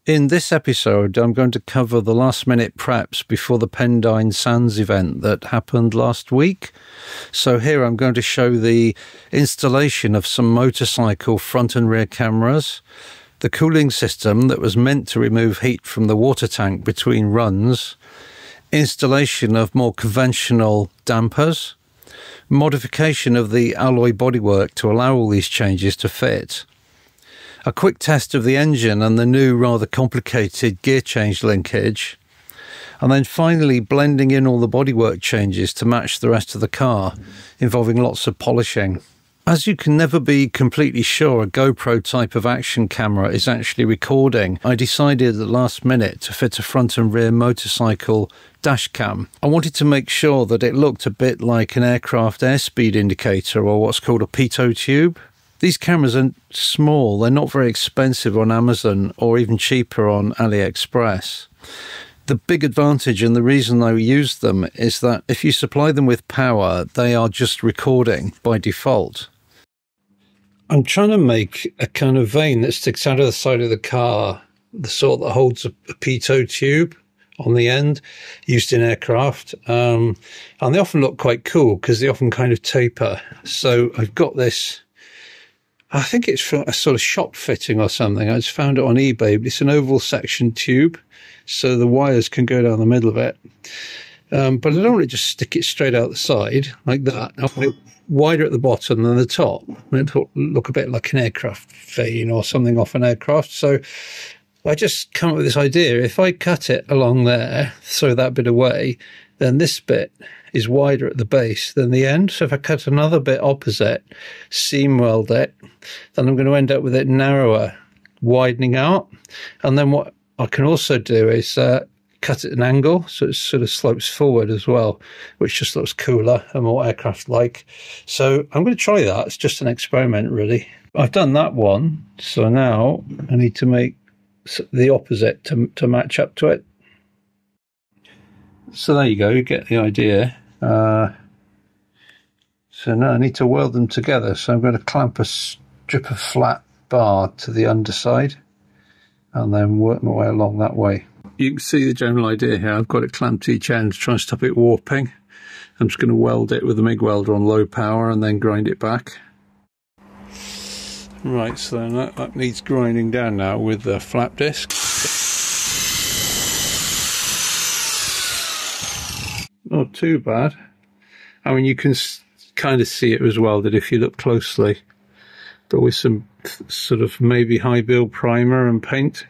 In this episode, I'm going to cover the last-minute preps before the Pendine Sands event that happened last week. So here I'm going to show the installation of some motorcycle front and rear cameras, the cooling system that was meant to remove heat from the water tank between runs, installation of more conventional dampers, modification of the alloy bodywork to allow all these changes to fit, a quick test of the engine and the new rather complicated gear change linkage, and then finally blending in all the bodywork changes to match the rest of the car, involving lots of polishing. As you can never be completely sure a GoPro type of action camera is actually recording, I decided at the last minute to fit a front and rear motorcycle dash cam. I wanted to make sure that it looked a bit like an aircraft airspeed indicator, or what's called a pitot tube. These cameras are small, they're not very expensive on Amazon or even cheaper on AliExpress. The big advantage and the reason I use them is that if you supply them with power, they are just recording by default. I'm trying to make a kind of vane that sticks out of the side of the car, the sort that holds a pitot tube on the end, used in aircraft. And they often look quite cool because they often kind of taper. So I've got this, I think it's for a sort of shop fitting or something. I just found it on eBay, but it's an oval section tube, so the wires can go down the middle of it. But I don't want to just stick it straight out the side like that. I want it wider at the bottom than the top. It'll look a bit like an aircraft vane or something off an aircraft. So I just come up with this idea. If I cut it along there, throw that bit away, then this bit is wider at the base than the end. So if I cut another bit opposite, seam weld it, then I'm going to end up with it narrower, widening out. And then what I can also do is cut at an angle, so it sort of slopes forward as well, which just looks cooler and more aircraft-like. So I'm going to try that. It's just an experiment, really. I've done that one, so now I need to make the opposite to match up to it. So there you go, you get the idea. So now I need to weld them together. So I'm going to clamp a strip of flat bar to the underside and then work my way along that way. You can see the general idea here. I've got it clamped to each end to try and stop it warping. I'm just going to weld it with a MIG welder on low power and then grind it back. Right, so then that needs grinding down now with the flap disc. Not too bad. I mean, you can kind of see it was welded if you look closely, but with some sort of maybe high build primer and paint.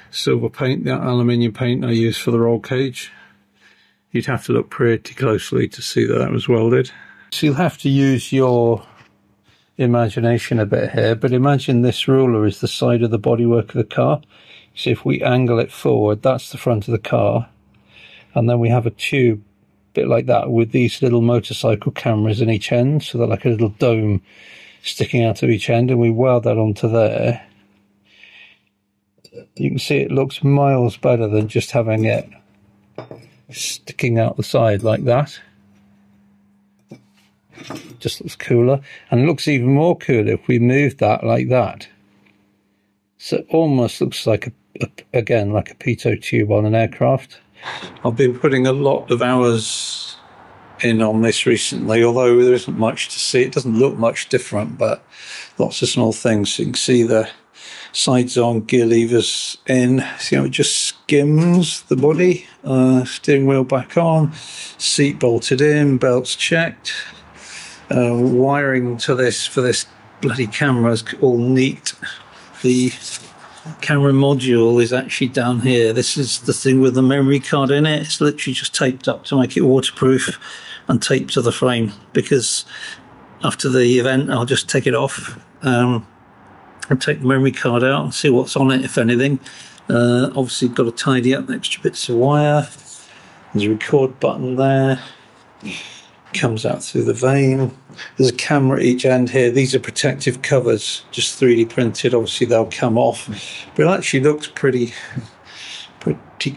Silver paint, the aluminium paint I use for the roll cage. You'd have to look pretty closely to see that was welded. So you'll have to use your imagination a bit here, but imagine this ruler is the side of the bodywork of the car. So if we angle it forward, that's the front of the car. And then we have a tube, a bit like that, with these little motorcycle cameras in each end. So they're like a little dome sticking out of each end, and we weld that onto there. You can see it looks miles better than just having it sticking out the side like that. Just looks cooler, and it looks even more cooler if we move that like that. So it almost looks like again like a pitot tube on an aircraft. I've been putting a lot of hours in on this recently, although there isn't much to see. It doesn't look much different, but lots of small things. So you can see the sides on, gear levers in. See how it just skims the body. Steering wheel back on, seat bolted in, belts checked. Wiring to this for this bloody camera is all neat. The camera module is actually down here. This is the thing with the memory card in it. It's literally just taped up to make it waterproof and taped to the frame, because after the event I'll just take it off and take the memory card out and see what's on it, if anything. Obviously got to tidy up the extra bits of wire. There's a record button there. Comes out through the vane. There's a camera at each end here. These are protective covers, just 3D printed. Obviously they'll come off, but it actually looks pretty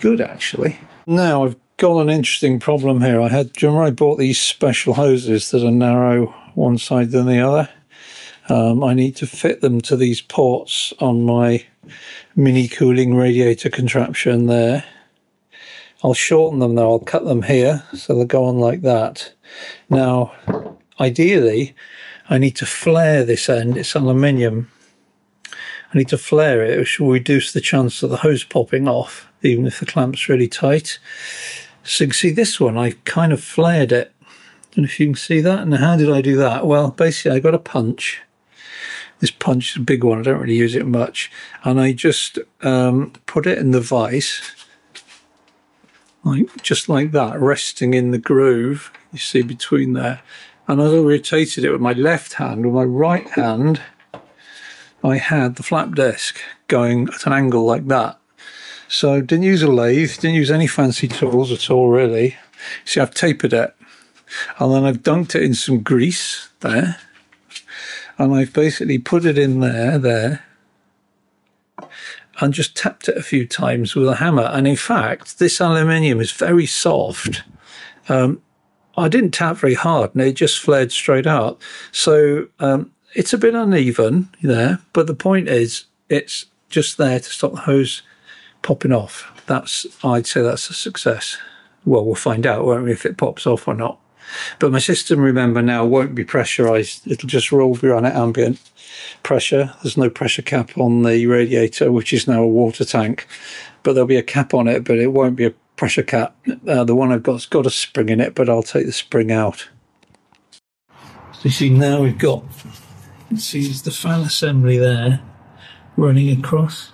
good actually. Now I've got an interesting problem here. Do you remember I bought these special hoses that are narrow one side than the other? I need to fit them to these ports on my mini cooling radiator contraption there. I'll shorten them though, I'll cut them here so they'll go on like that. Now, ideally, I need to flare this end, it's aluminium. I need to flare it, which will reduce the chance of the hose popping off, even if the clamp's really tight. So you can see this one, I kind of flared it. Don't know if you can see that. And how did I do that? Well, basically I got a punch. This punch is a big one, I don't really use it much. And I just put it in the vise, just like that, resting in the groove, you see between there. And as I rotated it with my left hand, with my right hand, I had the flap disc going at an angle like that. So I didn't use a lathe, didn't use any fancy tools at all really. See, I've tapered it. And then I've dunked it in some grease there. And I've basically put it in there, and just tapped it a few times with a hammer. And in fact, this aluminium is very soft. I didn't tap very hard and it just flared straight out. So it's a bit uneven there, but the point is it's just there to stop the hose popping off. I'd say that's a success. Well, we'll find out, won't we, if it pops off or not. But my system, remember now, won't be pressurized. It'll just be run at ambient pressure. There's no pressure cap on the radiator, which is now a water tank. But there'll be a cap on it, but it won't be a pressure cap. The one I've got's got a spring in it, but I'll take the spring out. So you see now we've got, see the fan assembly there running across.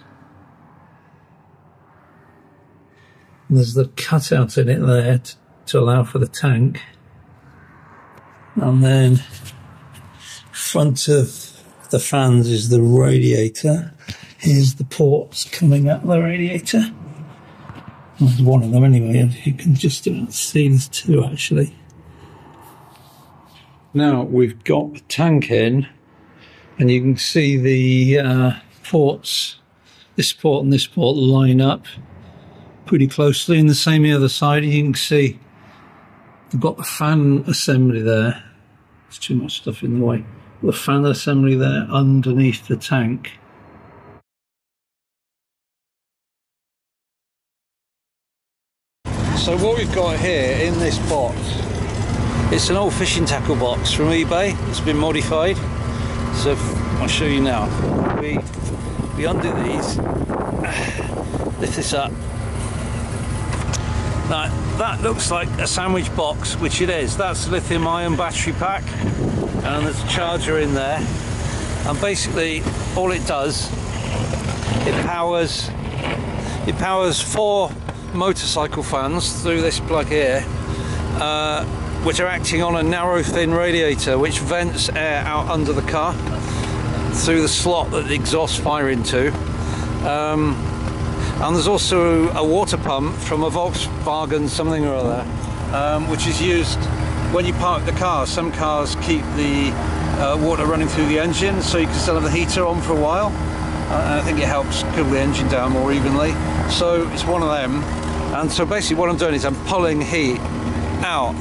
And there's the cutout in it there to allow for the tank. And then front of the fans is the radiator. Here's the ports coming out of the radiator. Well, there's one of them anyway, you can just see there's two actually. Now we've got the tank in, and you can see the ports, this port and this port line up pretty closely, and the same the other side. You can see we've got the fan assembly there. There's too much stuff in the way. The fan assembly there underneath the tank. So what we've got here in this box, it's an old fishing tackle box from eBay. It's been modified. So I'll show you now. We undo these, lift this up. Now, that looks like a sandwich box, which it is. That's a lithium-ion battery pack, and there's a charger in there. And basically, all it does, it powers 4 motorcycle fans through this plug here, which are acting on a narrow, thin radiator, which vents air out under the car through the slot that the exhausts fire into. And there's also a water pump from a Volkswagen something or other, which is used when you park the car. Some cars keep the water running through the engine, so you can still have the heater on for a while. And I think it helps cool the engine down more evenly. So it's one of them. And so basically what I'm doing is I'm pulling heat out.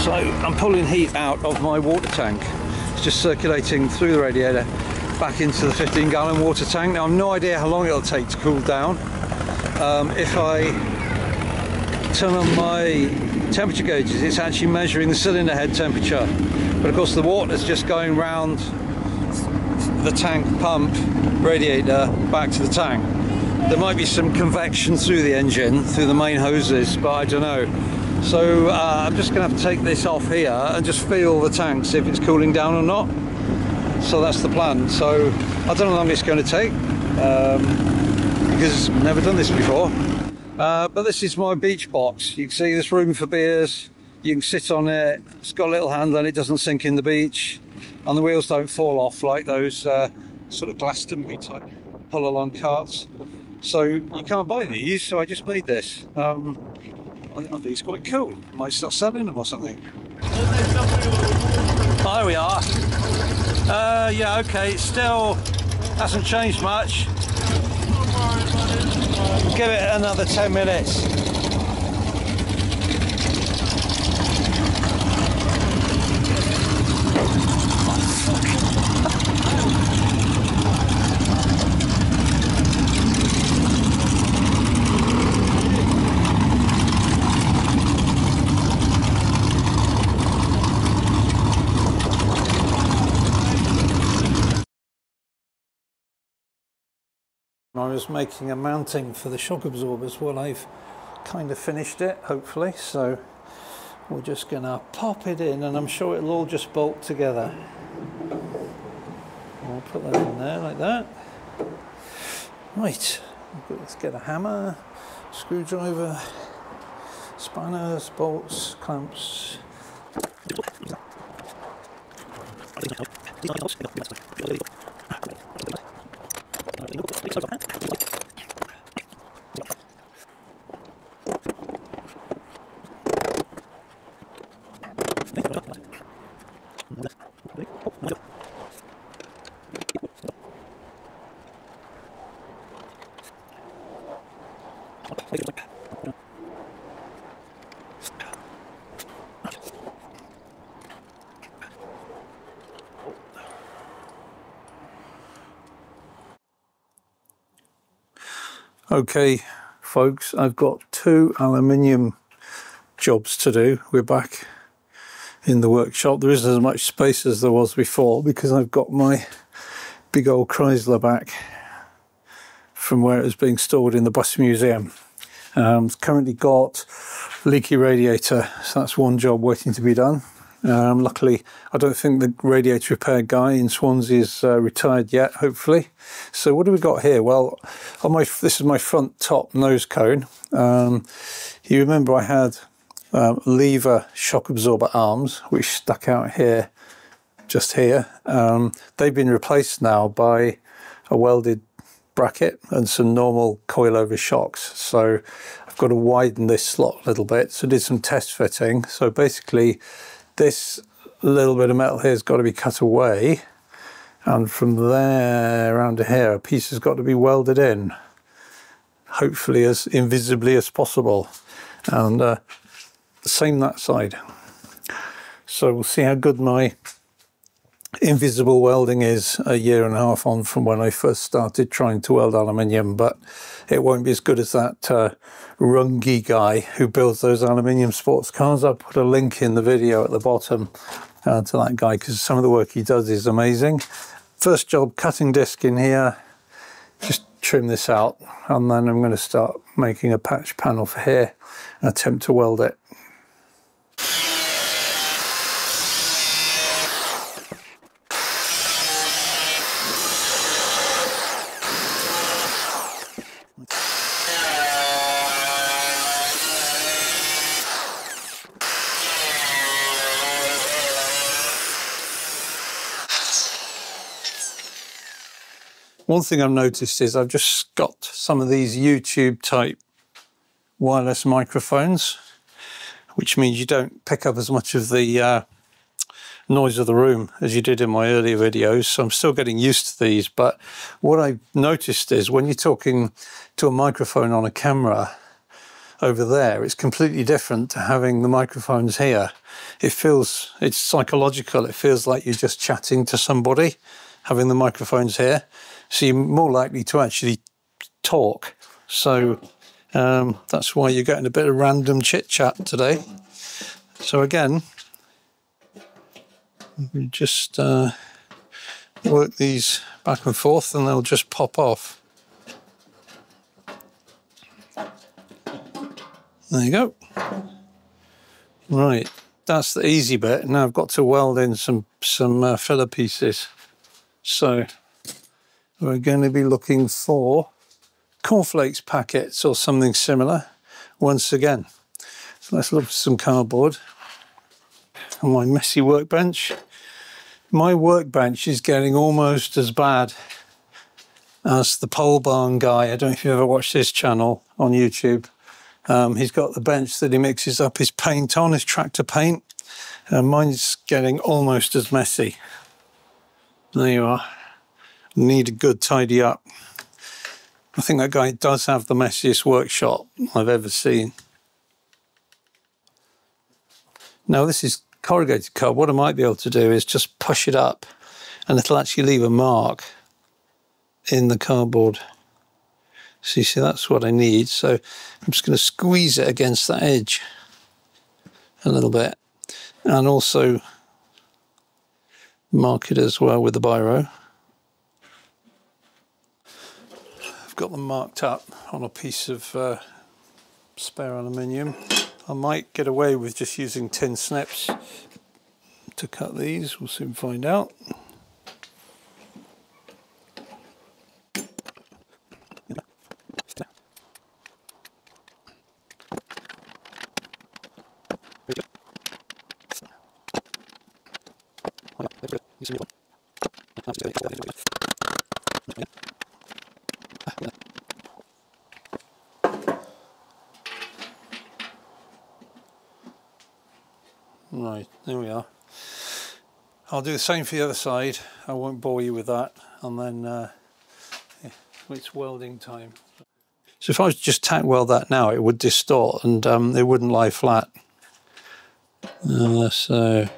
So I'm pulling heat out of my water tank. It's just circulating through the radiator back into the 15-gallon water tank. Now I've no idea how long it'll take to cool down. If I turn on my temperature gauges, it's actually measuring the cylinder head temperature. But of course the water's just going round the tank pump radiator back to the tank. There might be some convection through the engine, through the main hoses, but I don't know. So I'm just going to have to take this off here and just feel the tank, see if it's cooling down or not. So that's the plan. So I don't know how long it's going to take, because I've never done this before. But this is my beach box. You can see there's room for beers. You can sit on it. It's got a little handle and it doesn't sink in the beach. And the wheels don't fall off like those sort of Glastonbury type pull along carts. So you can't buy these, so I just made this. I think it's quite cool. I might start selling them or something. Oh, there we are. Yeah, okay, it still hasn't changed much. Give it another 10 minutes. I was making a mounting for the shock absorbers. Well, I've kind of finished it, hopefully, so we're just gonna pop it in, and I'm sure it'll all just bolt together. I'll put that in there like that. Right, let's get a hammer, screwdriver, spanners, bolts, clamps. Okay, folks, I've got 2 aluminium jobs to do. We're back in the workshop. There isn't as much space as there was before because I've got my big old Chrysler back from where it was being stored in the bus museum. It's currently got leaky radiator, so that's one job waiting to be done. Luckily, I don't think the radiator repair guy in Swansea is retired yet, hopefully. So what do we got here? Well, this is my front top nose cone. You remember I had lever shock absorber arms, which stuck out here, just here. They've been replaced now by a welded bracket and some normal coilover shocks. So I've got to widen this slot a little bit. So I did some test fitting. So basically, this little bit of metal here has got to be cut away, and from there around to here a piece has got to be welded in, hopefully as invisibly as possible, and same that side. So we'll see how good my invisible welding is a year and a half on from when I first started trying to weld aluminium, but it won't be as good as that Runge guy who builds those aluminium sports cars. I'll put a link in the video at the bottom to that guy because some of the work he does is amazing. First job, cutting disc in here, just trim this out, and then I'm going to start making a patch panel for here and attempt to weld it. One thing I've noticed is I've just got some of these YouTube type wireless microphones, which means you don't pick up as much of the noise of the room as you did in my earlier videos. So I'm still getting used to these, but what I've noticed is when you're talking to a microphone on a camera over there, it's completely different to having the microphones here. It's psychological. It feels like you're just chatting to somebody, having the microphones here. So you're more likely to actually talk. So that's why you're getting a bit of random chit chat today. So again, we just work these back and forth and they'll just pop off. There you go. Right, that's the easy bit. Now I've got to weld in some filler pieces. So we're going to be looking for cornflakes packets or something similar once again. So let's look for some cardboard on my messy workbench. My workbench is getting almost as bad as the pole barn guy. I don't know if you've ever watched his channel on YouTube. He's got the bench that he mixes up his paint on, his tractor paint, and mine's getting almost as messy. There you are. Need a good tidy up. I think that guy does have the messiest workshop I've ever seen. Now this is corrugated card. What I might be able to do is just push it up and it'll actually leave a mark in the cardboard. So you see, that's what I need. So I'm just going to squeeze it against that edge a little bit and also mark it as well with the biro. I've got them marked up on a piece of spare aluminium. I might get away with just using tin snips to cut these, we'll soon find out. Right, there we are. I'll do the same for the other side. I won't bore you with that. And then yeah, it's welding time. So if I was to just tack weld that now, it would distort and it wouldn't lie flat. So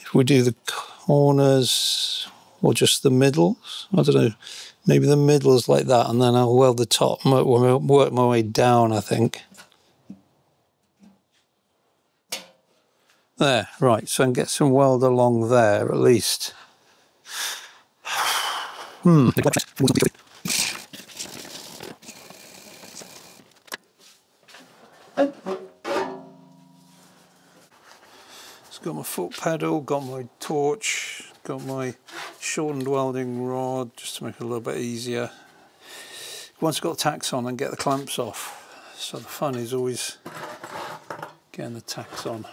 if we do the corners or just the middles, I don't know, maybe the middles like that, and then I'll weld the top, work my way down, I think. There, right, so I can get some weld along there at least. It's got my foot pedal, got my torch, got my shortened welding rod just to make it a little bit easier. Once I've got the tacks on, I can get the clamps off. So the fun is always getting the tacks on.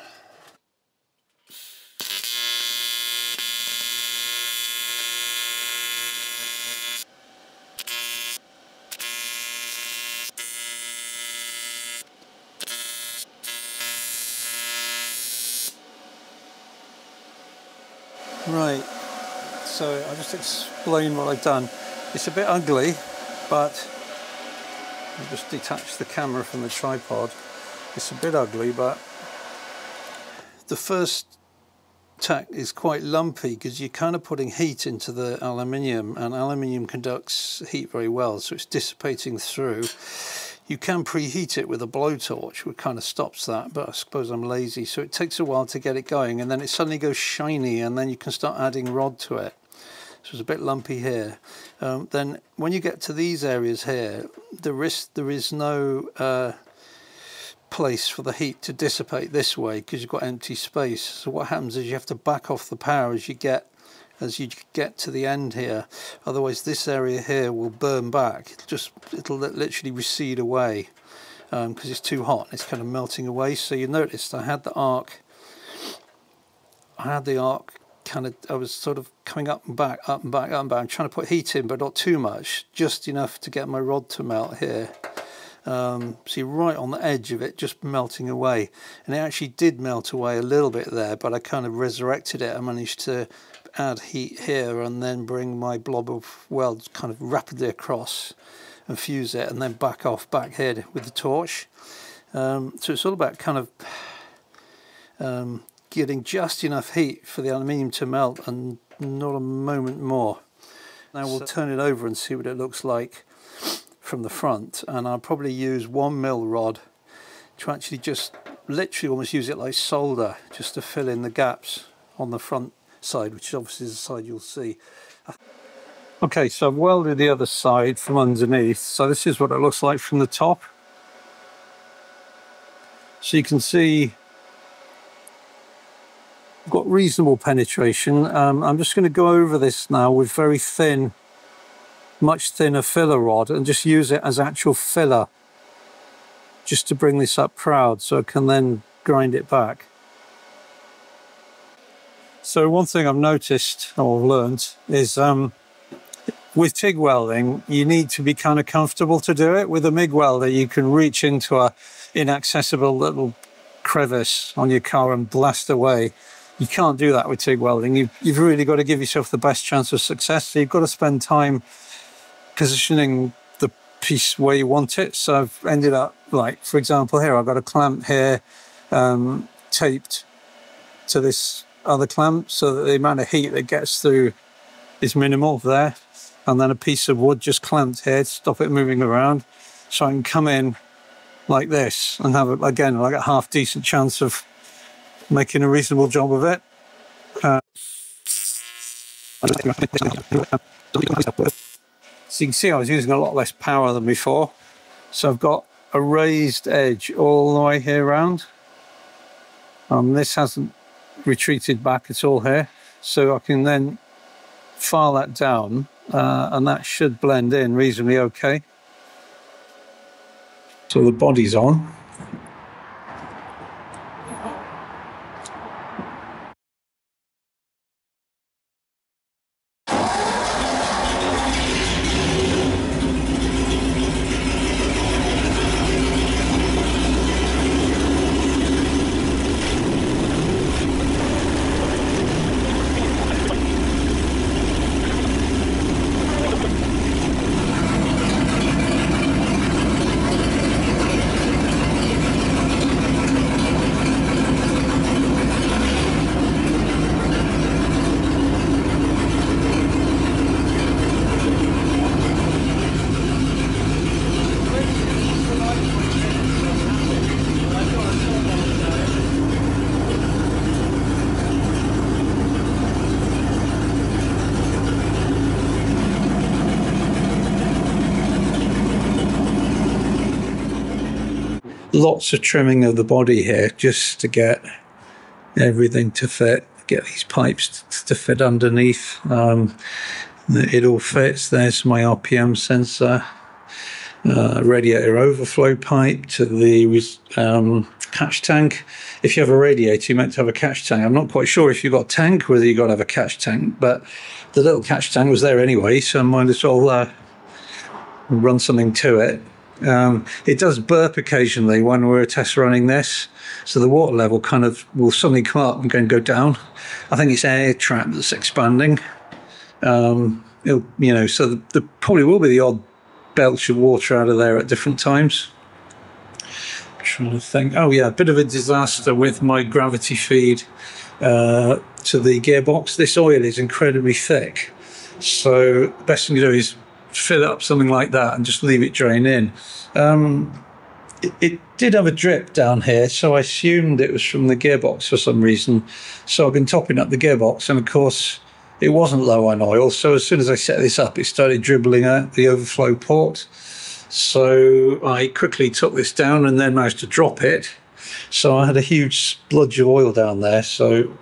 Right, so I'll just explain what I've done. It's a bit ugly, but I'll just detach the camera from the tripod. It's a bit ugly, but the first tack is quite lumpy because you're kind of putting heat into the aluminium, and aluminium conducts heat very well, so it's dissipating through. You can preheat it with a blowtorch, which kind of stops that, but I suppose I'm lazy, so it takes a while to get it going, and then it suddenly goes shiny, and then you can start adding rod to it. So it's a bit lumpy here. Then when you get to these areas here, there is no place for the heat to dissipate this way because you've got empty space. So what happens is you have to back off the power as you get to the end here. Otherwise this area here will burn back. It'll literally recede away because it's too hot. It's kind of melting away. So you noticed I had the arc kind of, I was sort of coming up and back, up and back, up and back. I'm trying to put heat in, but not too much, just enough to get my rod to melt here. See, right on the edge of it, just melting away. And it actually did melt away a little bit there, but I kind of resurrected it. I managed to add heat here and then bring my blob of weld kind of rapidly across and fuse it, and then back off back here with the torch. So it's all about kind of getting just enough heat for the aluminium to melt and not a moment more. Now we'll turn it over and see what it looks like from the front, and I'll probably use 1mm rod to actually just literally almost use it like solder just to fill in the gaps on the front side, which obviously is the side you'll see. Okay, so I've welded the other side from underneath, so this is what it looks like from the top. So you can see I've got reasonable penetration. I'm just going to go over this now with very thin, much thinner filler rod, and just use it as actual filler just to bring this up proud so I can then grind it back. So one thing I've noticed or learned is with TIG welding you need to be kind of comfortable to do it. With a MIG welder you can reach into a inaccessible little crevice on your car and blast away. You can't do that with TIG welding. You've really got to give yourself the best chance of success. So you've got to spend time positioning the piece where you want it. So I've ended up, like, for example, here I've got a clamp here taped to this other clamp so that the amount of heat that gets through is minimal there. And then a piece of wood just clamped here to stop it moving around. So I can come in like this and have, again, like a half decent chance of making a reasonable job of it. So you can see I was using a lot less power than before. So I've got a raised edge all the way here around. This hasn't retreated back at all here. So I can then file that down and that should blend in reasonably okay. So the body's on. Lots of trimming of the body here just to get everything to fit, get these pipes to fit underneath. It all fits. There's my RPM sensor, radiator overflow pipe to the catch tank. If you have a radiator, you're meant to have a catch tank. I'm not quite sure if you've got a tank, whether you've got to have a catch tank, but the little catch tank was there anyway, so I might as well run something to it. It does burp occasionally when we're test running this, so the water level kind of will suddenly come up and go down. I think it's air trap that's expanding. So there probably will be the odd belch of water out of there at different times. I'm trying to think. Oh yeah, a bit of a disaster with my gravity feed to the gearbox. This oil is incredibly thick, so the best thing to do is fill up something like that and just leave it drain in. It did have a drip down here, so I assumed it was from the gearbox for some reason. So I've been topping up the gearbox, and of course it wasn't low on oil. So as soon as I set this up, it started dribbling out the overflow port. So I quickly took this down and then managed to drop it. So I had a huge spludge of oil down there. So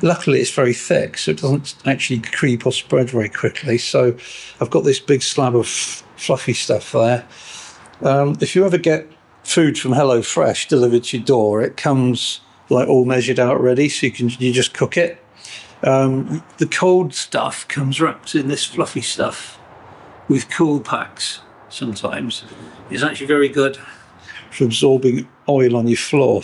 luckily it's very thick, so it doesn't actually creep or spread very quickly. So I've got this big slab of fluffy stuff there. If you ever get food from HelloFresh delivered to your door, it comes like all measured out ready, so you just cook it. The cold stuff comes wrapped in this fluffy stuff with cool packs. Sometimes it's actually very good for absorbing oil on your floor.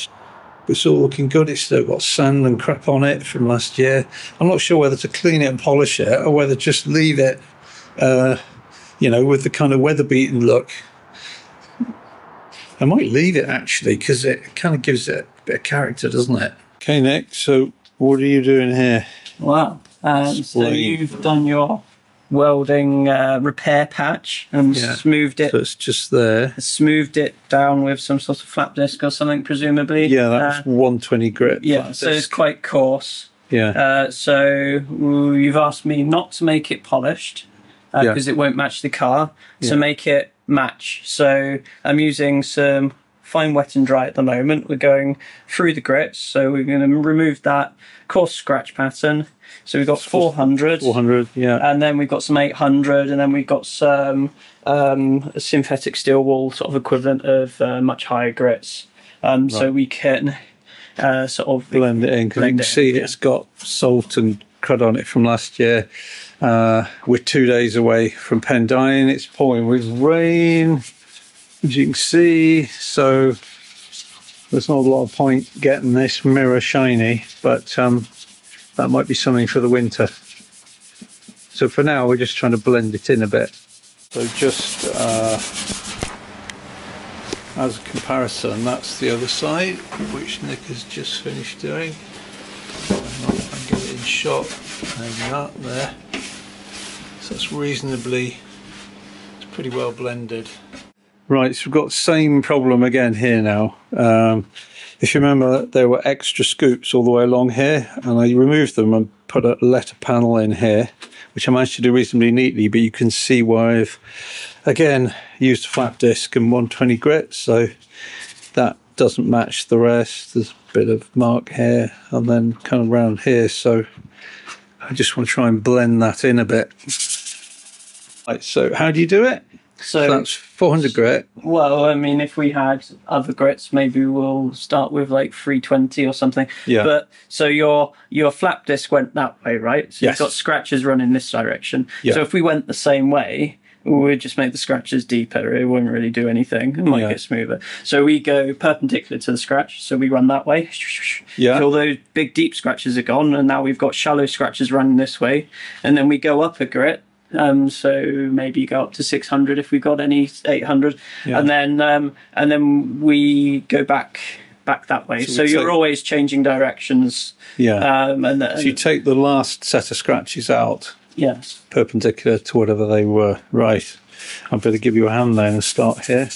It's all looking good. It's still got sand and crap on it from last year. I'm not sure whether to clean it and polish it or whether just leave it, with the kind of weather-beaten look. I might leave it actually, because it kind of gives it a bit of character, doesn't it? Okay, Nick, so what are you doing here? Wow. So you've done your welding repair patch and smoothed it. So it's just there. Smoothed it down with some sort of flap disc or something, presumably. Yeah, that's 120 grit. Yeah, so it's quite coarse. Yeah. So you've asked me not to make it polished because it won't match the car. So make it match. So I'm using some fine wet and dry at the moment. We're going through the grits, so we're going to remove that coarse scratch pattern. So we've got 400. 400, yeah. And then we've got some 800, and then we've got some synthetic steel wool sort of equivalent of much higher grits. So we can sort of blend it in, because you can see it's got salt and crud on it from last year. We're 2 days away from Pendine. It's pouring with rain, as you can see, so there's not a lot of point getting this mirror shiny, but that might be something for the winter. So for now we're just trying to blend it in a bit. So just as a comparison, that's the other side, which Nick has just finished doing. I get it in shot, hanging up there. So it's it's pretty well blended. Right, so we've got the same problem again here now. If you remember, there were extra scoops all the way along here, and I removed them and put a letter panel in here, which I managed to do reasonably neatly, but you can see why I've, again, used a flap disc and 120 grit, so that doesn't match the rest. There's a bit of mark here and then kind of round here, so I just want to try and blend that in a bit. Right, so how do you do it? So that's 400 grit. Well, I mean, if we had other grits, maybe we'll start with like 320 or something. Yeah. But so your flap disc went that way, right? So yes. You've got scratches running this direction. Yeah. So if we went the same way, we'd just make the scratches deeper. It wouldn't really do anything. It might get smoother. So we go perpendicular to the scratch. So we run that way. Yeah. All those big deep scratches are gone, and now we've got shallow scratches running this way. And then we go up a grit. So maybe go up to 600 if we've got any 800, and then we go back that way. So you're always changing directions. Yeah. So you take the last set of scratches out. Yes. Perpendicular to whatever they were. Right. I better give you a hand then and start here.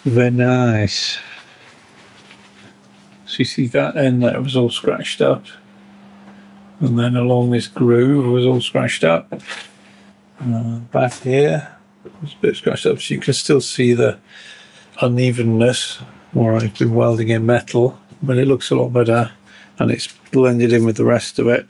Very nice. So you see that end that was all scratched up. And then along this groove was all scratched up. Back here was a bit scratched up, so you can still see the unevenness where I've been welding in metal, but it looks a lot better and it's blended in with the rest of it.